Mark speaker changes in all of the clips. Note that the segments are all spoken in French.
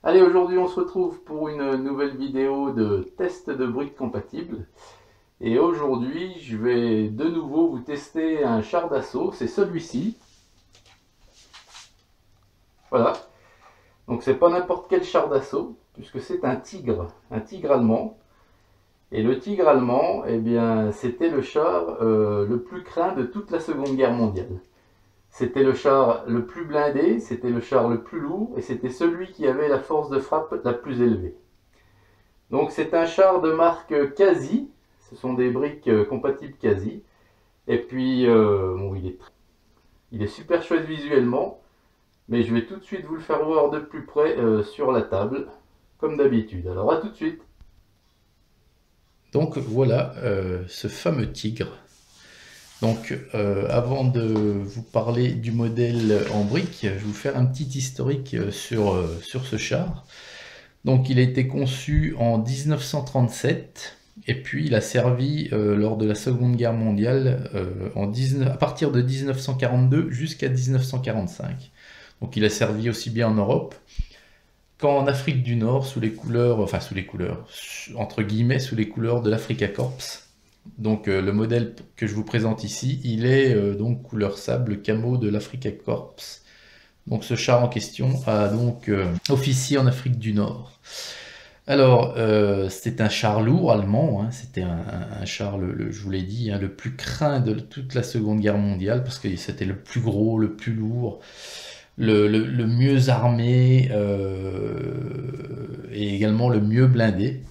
Speaker 1: Allez, aujourd'hui on se retrouve pour une nouvelle vidéo de test de briques compatibles. Et aujourd'hui, je vais de nouveau vous tester un char d'assaut. C'est celui-ci. Voilà. Donc c'est pas n'importe quel char d'assaut, puisque c'est un tigre allemand. Et le tigre allemand, eh bien, c'était le char le plus craint de toute la Seconde Guerre mondiale. C'était le char le plus blindé, c'était le char le plus lourd, et c'était celui qui avait la force de frappe la plus élevée. Donc c'est un char de marque Kasi, ce sont des briques compatibles Kasi. Et puis, bon, il est super chouette visuellement, mais je vais tout de suite vous le faire voir de plus près sur la table, comme d'habitude. Alors à tout de suite.
Speaker 2: Donc voilà ce fameux tigre. Donc avant de vous parler du modèle en briques, je vais vous faire un petit historique sur ce char. Donc il a été conçu en 1937 et puis il a servi lors de la Seconde Guerre mondiale à partir de 1942 jusqu'à 1945. Donc il a servi aussi bien en Europe qu'en Afrique du Nord sous les couleurs, entre guillemets, sous les couleurs de l'Africa Corps. Donc le modèle que je vous présente ici, il est donc couleur sable camo de l'Africa Corps. Donc ce char en question a donc officié en Afrique du Nord. Alors c'était un char lourd allemand, hein, c'était un char, je vous l'ai dit, hein, le plus craint de toute la Seconde Guerre mondiale, parce que c'était le plus gros, le plus lourd, le mieux armé et également le mieux blindé.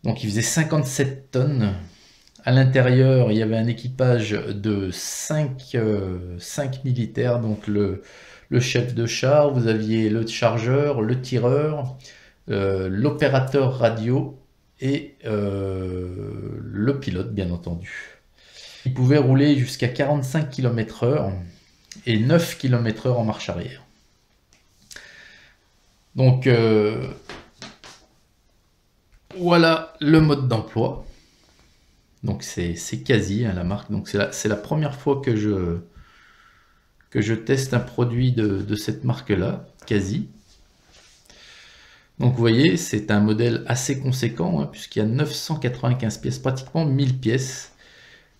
Speaker 2: Donc il faisait 57 tonnes. À l'intérieur, il y avait un équipage de 5 militaires, donc le chef de char, vous aviez le chargeur, le tireur, l'opérateur radio et le pilote, bien entendu. Il pouvait rouler jusqu'à 45 km/h et 9 km/h en marche arrière. Donc voilà le mode d'emploi. Donc c'est Kasi, hein, la marque. Donc c'est la première fois que je teste un produit de cette marque-là, Kasi. Donc vous voyez, c'est un modèle assez conséquent, hein, puisqu'il y a 995 pièces, pratiquement 1000 pièces.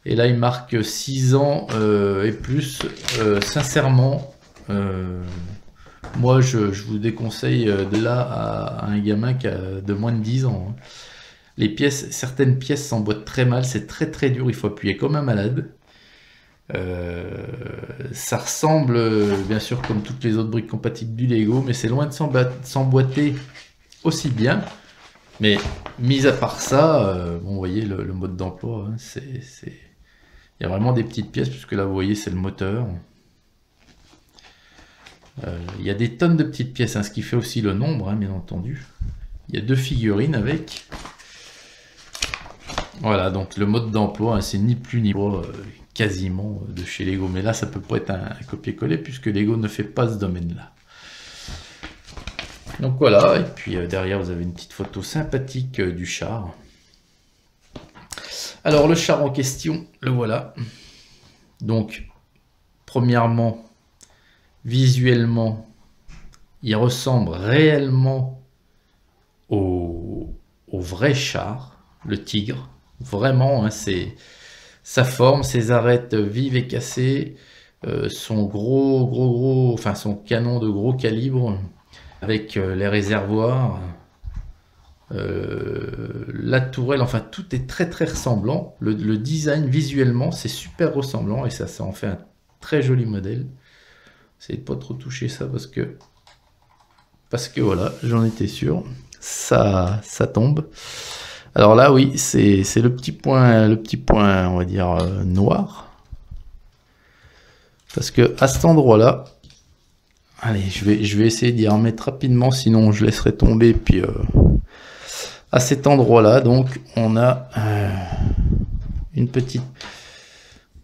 Speaker 2: Et là, il marque 6 ans et plus. Sincèrement, moi, je vous déconseille de là à un gamin qui a de moins de 10 ans. Hein. Certaines pièces s'emboîtent très mal, c'est très très dur, il faut appuyer comme un malade. Ça ressemble, bien sûr, comme toutes les autres briques compatibles du Lego, mais c'est loin de s'emboîter aussi bien. Mais mis à part ça, bon, vous voyez le mode d'emploi, hein, il y a vraiment des petites pièces, puisque là, vous voyez, c'est le moteur. Il y a des tonnes de petites pièces, hein, ce qui fait aussi le nombre, hein, bien entendu. Il y a 2 figurines avec. Voilà, donc le mode d'emploi, hein, c'est ni plus ni moins quasiment de chez Lego. Mais là, ça peut pas être un copier-coller, puisque Lego ne fait pas ce domaine-là. Donc voilà, et puis derrière, vous avez une petite photo sympathique du char. Alors, le char en question, le voilà. Donc, premièrement, visuellement, il ressemble réellement au vrai char, le tigre. Vraiment, hein, c'est sa forme, ses arêtes vives et cassées, son son canon de gros calibre avec les réservoirs, la tourelle, enfin tout est très très ressemblant. Le design visuellement, c'est super ressemblant et ça en fait un très joli modèle. Essayez de pas trop toucher ça parce que voilà, j'en étais sûr. Ça tombe. Alors là, oui, c'est le petit point, on va dire, noir. Parce que à cet endroit-là, allez, je vais essayer d'y remettre rapidement, sinon je laisserai tomber. Puis à cet endroit-là, donc, on a une petite,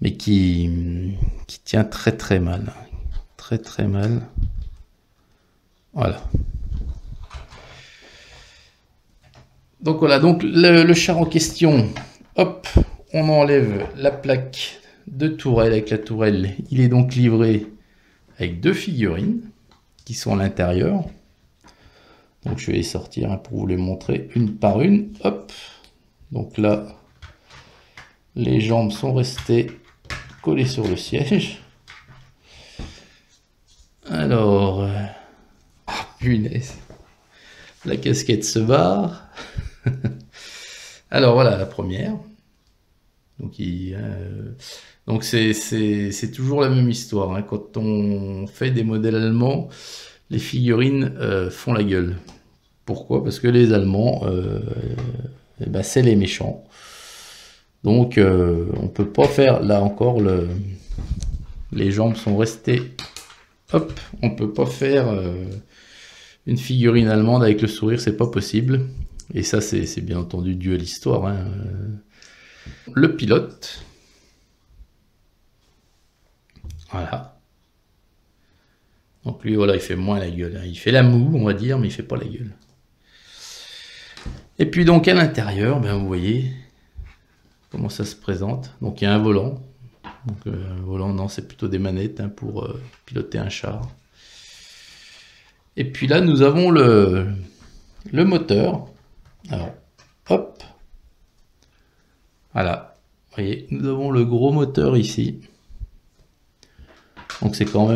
Speaker 2: mais qui tient très très mal. Très très mal. Voilà. Donc voilà, donc le char en question, hop, on enlève la plaque de tourelle. Avec la tourelle, il est donc livré avec 2 figurines qui sont à l'intérieur. Donc je vais les sortir hein, pour vous les montrer une par une. Hop. Donc là, les jambes sont restées collées sur le siège. Alors, punaise, la casquette se barre. Alors voilà la première. Donc c'est toujours la même histoire. Hein. Quand on fait des modèles allemands, les figurines font la gueule. Pourquoi? Parce que les Allemands, eh ben, c'est les méchants. Donc on peut pas faire, là encore, les jambes sont restées. Hop, on peut pas faire une figurine allemande avec le sourire, c'est pas possible. Et ça, c'est bien entendu dû à l'histoire. Hein. Le pilote. Voilà. Donc lui, voilà, il fait moins la gueule. Hein. Il fait la moue, on va dire, mais il fait pas la gueule. Et puis donc à l'intérieur, ben, vous voyez comment ça se présente. Donc il y a un volant. Donc un volant, non, c'est plutôt des manettes hein, pour piloter un char. Et puis là, nous avons le moteur. Alors, hop. Voilà. Vous voyez, nous avons le gros moteur ici. Donc c'est quand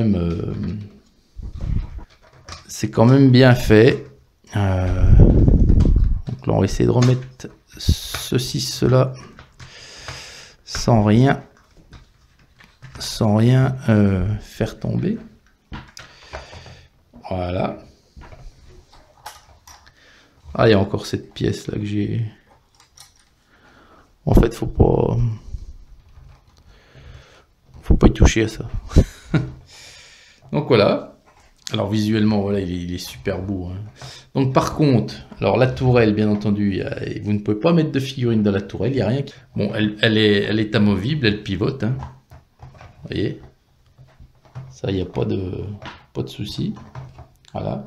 Speaker 2: même bien fait. Donc là, on va essayer de remettre ceci, cela, sans rien faire tomber. Voilà. Ah, il y a encore cette pièce là que j'ai. En fait, faut pas y toucher à ça. Donc voilà. Alors visuellement, voilà, il est super beau. Hein. Donc par contre, alors la tourelle, bien entendu, vous ne pouvez pas mettre de figurine dans la tourelle, il n'y a rien. Bon, elle est amovible, elle pivote. Hein. Vous voyez, ça, il n'y a pas de souci. Voilà.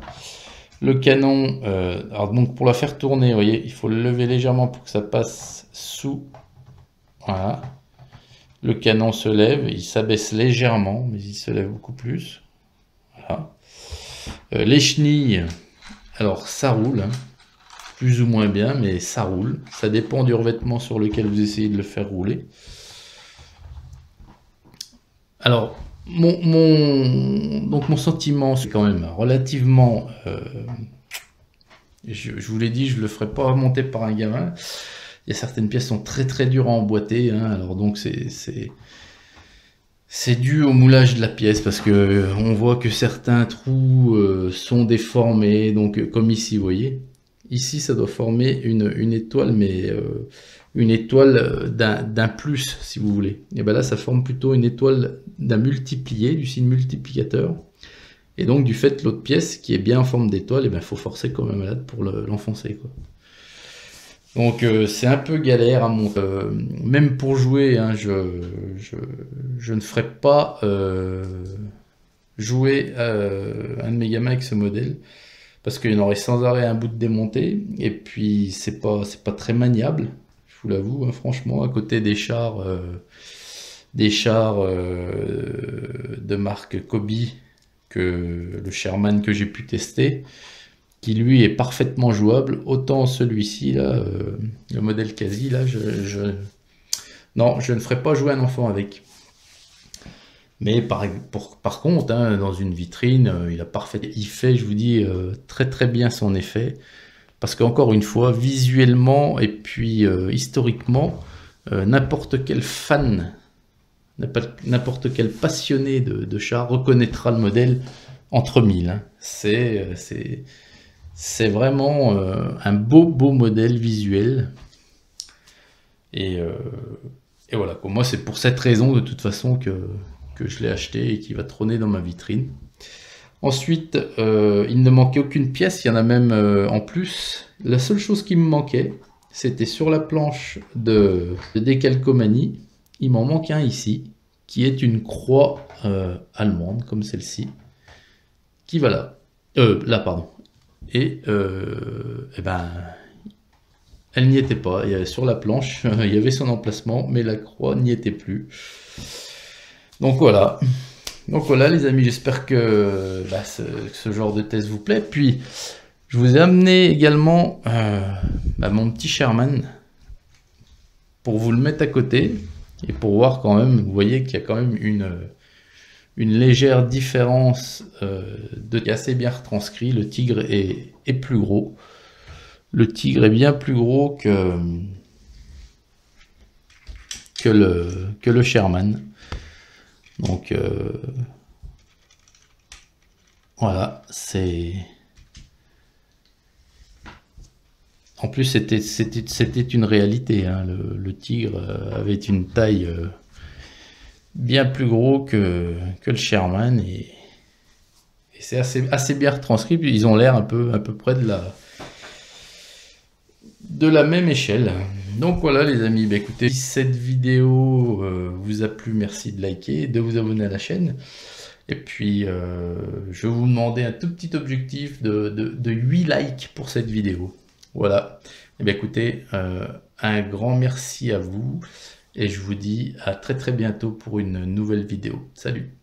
Speaker 2: Le canon, alors donc pour la faire tourner, vous voyez, il faut le lever légèrement pour que ça passe sous. Voilà. Le canon se lève, il s'abaisse légèrement, mais il se lève beaucoup plus. Voilà. Les chenilles, alors ça roule, hein, plus ou moins bien, mais ça roule. Ça dépend du revêtement sur lequel vous essayez de le faire rouler. Alors, mon sentiment, c'est quand même relativement... je vous l'ai dit, je ne le ferai pas monter par un gamin. Il y a certaines pièces qui sont très très dures à emboîter. Hein, alors donc c'est dû au moulage de la pièce parce que on voit que certains trous sont déformés. Donc comme ici, vous voyez. Ici, ça doit former une étoile, mais une étoile d'un plus, si vous voulez. Et bien là, ça forme plutôt une étoile d'un multiplié, du signe multiplicateur. Et donc, du fait, l'autre pièce, qui est bien en forme d'étoile, et ben, faut forcer comme un malade pour l'enfoncer, quoi. Donc, c'est un peu galère à monter. Même pour jouer, hein, je ne ferai pas jouer un de mes gamins avec ce modèle. Parce qu'il y en aurait sans arrêt un bout de démonté. Et puis, c'est pas très maniable. Je vous l'avoue, hein, franchement, à côté des chars de marque Kobe, que le Sherman que j'ai pu tester, qui lui est parfaitement jouable, autant celui-ci là, le modèle quasi là, non, je ne ferai pas jouer un enfant avec. Mais par contre, hein, dans une vitrine, il fait, je vous dis, très très bien son effet, parce qu'encore une fois, visuellement et puis historiquement, n'importe quel fan, n'importe quel passionné de char reconnaîtra le modèle entre mille. Hein. C'est vraiment un beau modèle visuel. Et voilà, moi c'est pour cette raison de toute façon que je l'ai acheté et qui va trôner dans ma vitrine. Ensuite, il ne manquait aucune pièce, il y en a même en plus. La seule chose qui me manquait, c'était sur la planche de décalcomanie. Il m'en manque un ici, qui est une croix allemande, comme celle-ci, qui va là. Là, pardon. Et ben, elle n'y était pas. Sur la planche, il y avait son emplacement, mais la croix n'y était plus. Donc voilà. Donc voilà les amis, j'espère que ce genre de test vous plaît. Puis Je vous ai amené également mon petit Sherman pour vous le mettre à côté et pour voir quand même, vous voyez qu'il y a quand même une légère différence assez bien retranscrit. Le tigre est plus gros. Le tigre est bien plus gros que le Sherman. Donc voilà, c'est... En plus, c'était une réalité, hein. Le tigre avait une taille bien plus gros que le Sherman et c'est assez bien retranscrit. Puis ils ont l'air à peu près de la même échelle. Donc voilà les amis, bah, écoutez, si cette vidéo vous a plu, merci de liker, de vous abonner à la chaîne. Et puis je vais vous demander un tout petit objectif de 8 likes pour cette vidéo. Voilà. Et bien écoutez, un grand merci à vous et je vous dis à très bientôt pour une nouvelle vidéo. Salut!